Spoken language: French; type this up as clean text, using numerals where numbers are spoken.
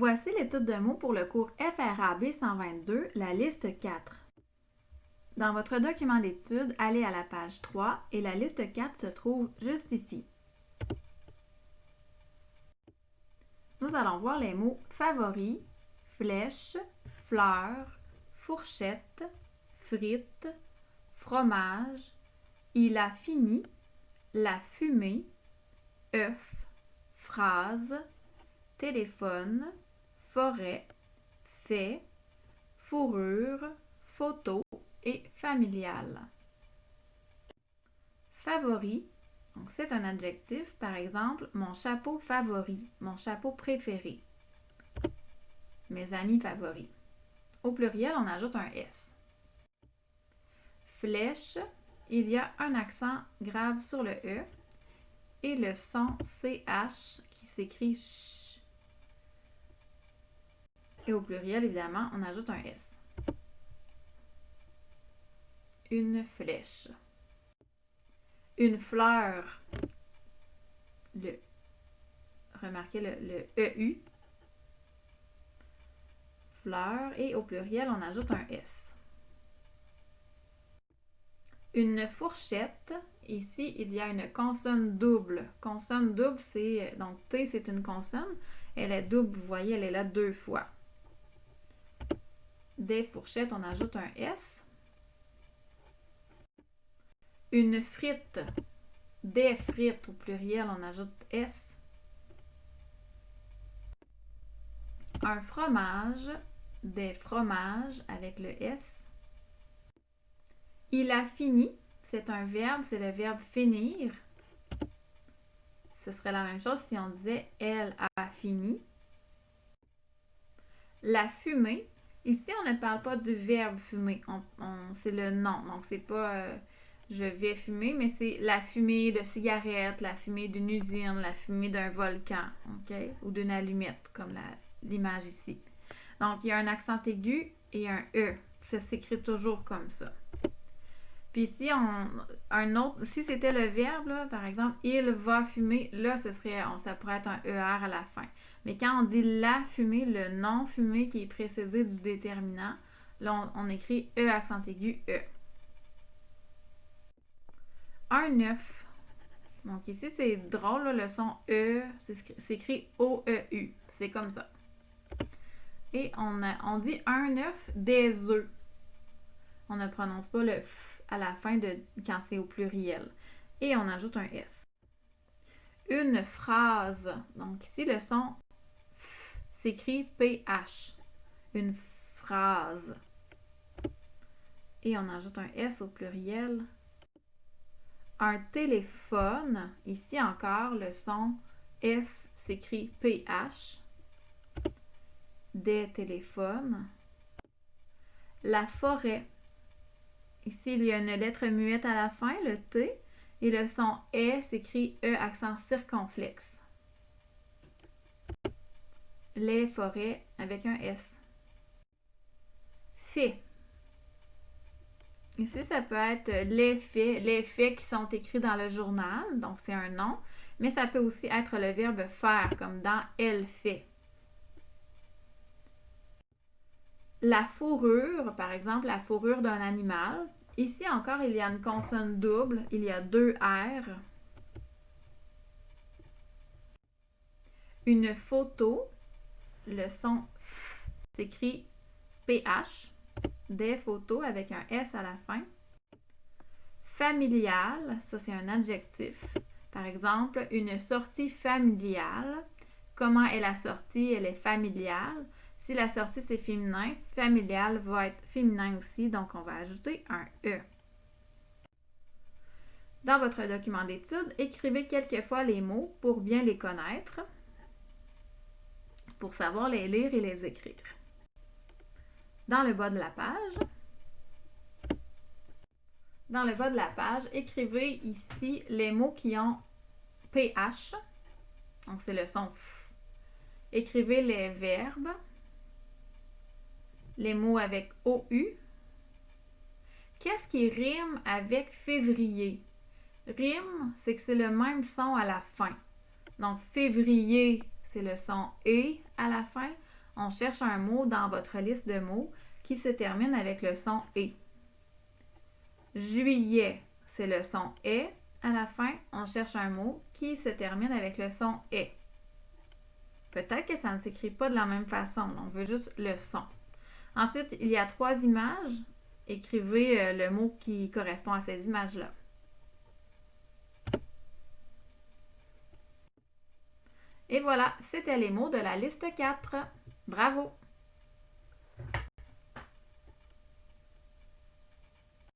Voici l'étude de mots pour le cours FRAB 122, la liste 4. Dans votre document d'étude, allez à la page 3 et la liste 4 se trouve juste ici. Nous allons voir les mots favoris, flèche, fleur, fourchette, frites, fromage, il a fini, la fumée, œuf, phrase, téléphone, forêt, fait, fourrure, photo et familial. Favori, c'est un adjectif, par exemple, mon chapeau favori, mon chapeau préféré, mes amis favoris. Au pluriel, on ajoute un S. Flèche, il y a un accent grave sur le E et le son CH qui s'écrit CH. Et au pluriel, évidemment, on ajoute un S. Une flèche. Une fleur. Remarquez le EU. Fleur. Et au pluriel, on ajoute un S. Une fourchette. Ici, il y a une consonne double. Consonne double, c'est... Donc, T, c'est une consonne. Elle est double, vous voyez, elle est là 2 fois. Des fourchettes, on ajoute un S. Une frite. Des frites, au pluriel, on ajoute S. Un fromage. Des fromages, avec le S. Il a fini. C'est un verbe, c'est le verbe finir. Ce serait la même chose si on disait « elle a fini ». La fumée. Ici, on ne parle pas du verbe fumer. C'est le nom. Donc, c'est pas je vais fumer, mais c'est la fumée de cigarette, la fumée d'une usine, la fumée d'un volcan, OK? Ou d'une allumette, comme l'image ici. Donc, il y a un accent aigu et un E. Ça s'écrit toujours comme ça. Puis ici, si c'était le verbe, là, par exemple, il va fumer, là, ça pourrait être un ER à la fin. Mais quand on dit la fumée, le non fumé qui est précédé du déterminant, là, on écrit E accent aigu, E. Un œuf. Donc ici, c'est drôle, là, le son E, c'est écrit O-E-U. C'est comme ça. Et on dit un œuf, des œufs. On ne prononce pas le F à la fin quand c'est au pluriel. Et on ajoute un S. Une phrase. Donc ici, le son F s'écrit PH. Une phrase. Et on ajoute un S au pluriel. Un téléphone. Ici encore, le son F s'écrit PH. Des téléphones. La forêt. Ici, il y a une lettre muette à la fin, le T, et le son E s'écrit E accent circonflexe. Les forêts avec un S. Fait. Ici, ça peut être les faits qui sont écrits dans le journal, donc c'est un nom, mais ça peut aussi être le verbe faire, comme dans elle fait. La fourrure, par exemple, la fourrure d'un animal. Ici encore, il y a une consonne double. Il y a 2 R. Une photo. Le son F s'écrit PH. Des photos avec un S à la fin. Familial, ça c'est un adjectif. Par exemple, une sortie familiale. Comment est la sortie? Elle est familiale. Si la sortie c'est féminin, familial va être féminin aussi, donc on va ajouter un E. Dans votre document d'étude, écrivez quelques fois les mots pour bien les connaître, pour savoir les lire et les écrire. Dans le bas de la page, écrivez ici les mots qui ont PH, donc c'est le son F. Écrivez les verbes. Les mots avec OU. Qu'est-ce qui rime avec février? Rime, c'est que c'est le même son à la fin. Donc, février, c'est le son E à la fin. on cherche un mot dans votre liste de mots qui se termine avec le son « et ». Juillet, c'est le son « et ». À la fin, on cherche un mot qui se termine avec le son « et ». Peut-être que ça ne s'écrit pas de la même façon, on veut juste le son. Ensuite, il y a 3 images. Écrivez le mot qui correspond à ces images-là. Et voilà, c'était les mots de la liste 4. Bravo!